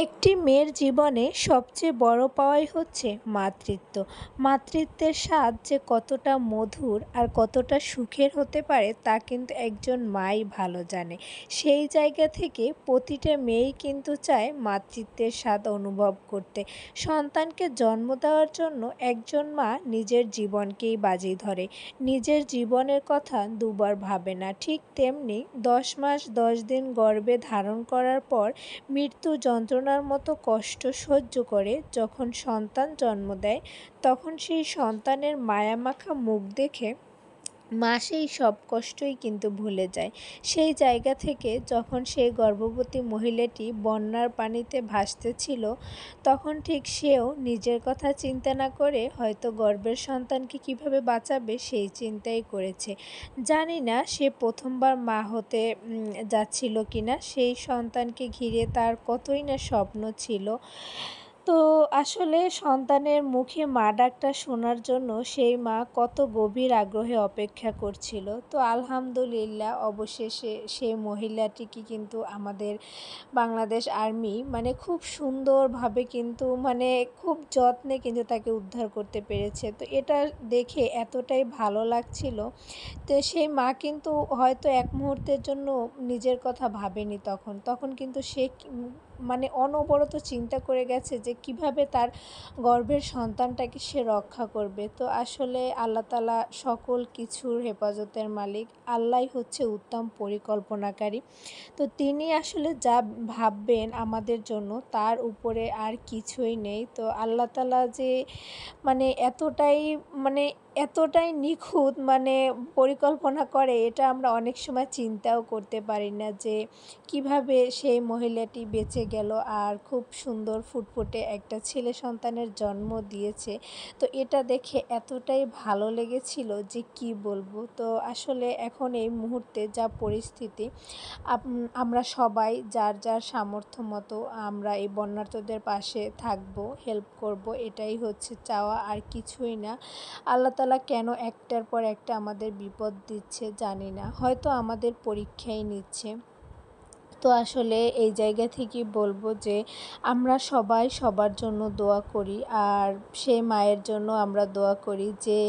একটি মেয়ের জীবনে সবচেয়ে বড় পাওয়াই হচ্ছে মাতৃত্ব। মাতৃত্বের স্বাদ যে কতটা মধুর আর কতটা সুখের হতে পারে তা কিন্তু একজন মাই ভালো জানে। সেই জায়গা থেকে প্রতিটা মেয়েই কিন্তু চায় মাতৃত্বের স্বাদ অনুভব করতে। সন্তানকে জন্ম দেওয়ার জন্য একজন মা নিজের জীবনকেই বাজি ধরে। নিজের জীবনের কথা দুবার ভাবে না। ঠিক তেমনি 10 মাস 10 দিন গর্ভে ধারণ করার পর মৃত্যু যন্ত্রণার মতো কষ্ট সহ্য করে যখন সন্তান জন্ম দেয়, তখন সেই সন্তানের মায়ামাখা মুখ দেখে মা সেই সব কষ্টই কিন্তু ভুলে যায়। সেই জায়গা থেকে যখন সেই গর্ভবতী মহিলাটি বন্যার পানিতে ভাসতেছিল, তখন ঠিক সেও নিজের কথা চিন্তা না করে হয়তো গর্ভের সন্তানকে কিভাবে বাঁচাবে সেই চিন্তাই করেছে। জানি না সে প্রথমবার মা হতে যাচ্ছিল কিনা, সেই সন্তানকে ঘিরে তার কতই না স্বপ্ন ছিল। তো আসলে সন্তানের মুখে মা ডাকটা শোনার জন্য সেই মা কত গভীর আগ্রহে অপেক্ষা করছিল। তো আলহামদুলিল্লাহ অবশেষে সেই মহিলাটিকে কিন্তু আমাদের বাংলাদেশ আর্মি খুব সুন্দরভাবে কিন্তু খুব যত্নে কিন্তু তাকে উদ্ধার করতে পেরেছে। তো এটা দেখে এতটাই ভালো লাগছিল। তো সেই মা কিন্তু হয়তো এক মুহূর্তের জন্য নিজের কথা ভাবেনি তখন কিন্তু সে অনবরত চিন্তা করে গেছে যে কিভাবে তার গর্ভের সন্তানটাকে সে রক্ষা করবে। তো আসলে আল্লাহ তাআলা সকল কিছুর হেফাজতের মালিক। আল্লাহই হচ্ছে উত্তম পরিকল্পনাকারী। তো তিনি আসলে যা ভাববেন আমাদের জন্য তার উপরে আর কিছুই নেই। তো আল্লাহ তাআলা যে এতটাই মানে এতটাই নিখুঁত পরিকল্পনা করে, এটা আমরা অনেক সময় চিন্তাও করতে পারি না যে কিভাবে সেই মহিলাটি বেঁচে গেল আর খুব সুন্দর ফুটফুটে একটা ছেলে সন্তানের জন্ম দিয়েছে। তো এটা দেখে এতটাই ভালো লেগেছিল যে কি বলবো। তো আসলে এখন এই মুহূর্তে যা পরিস্থিতি, আমরা সবাই যার যার সামর্থ্য মতো আমরা এই বন্যার্তদের পাশে থাকবো, হেল্প করব, এটাই হচ্ছে চাওয়া, আর কিছুই না। আল্লাহ তাআলা কেন একটার পর একটা আমাদের বিপদ দিচ্ছে জানি না, হয়তো আমাদের পরীক্ষাই নিচ্ছে। তো আসলে এই জায়গা থেকেই বলবো যে আমরা সবাই সবার জন্য দোয়া করি, আর সেই মায়ের জন্য আমরা দোয়া করি যে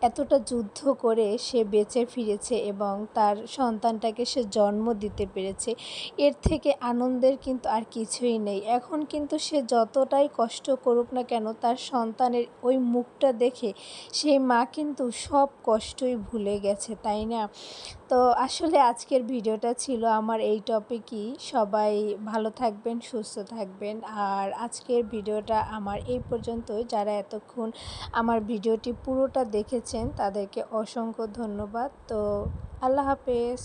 এতটা যুদ্ধ করে সে বেঁচে ফিরেছে এবং তার সন্তানটাকে সে জন্ম দিতে পেরেছে। এর থেকে আনন্দের কিন্তু আর কিছুই নেই। এখন কিন্তু সে যতটাই কষ্ট করুক না কেন, তার সন্তানের ওই মুখটা দেখে সেই মা কিন্তু সব কষ্টই ভুলে গেছে, তাই না? তো আসলে আজকের ভিডিওটা ছিল আমার এই টপিকই। সবাই ভালো থাকবেন, সুস্থ থাকবেন। আর আজকের ভিডিওটা আমার এই পর্যন্তই। যারা এতক্ষণ আমার ভিডিওটি পুরোটা দেখেছেন তাদেরকে অসংখ্য ধন্যবাদ। তো আল্লাহ হাফেজ।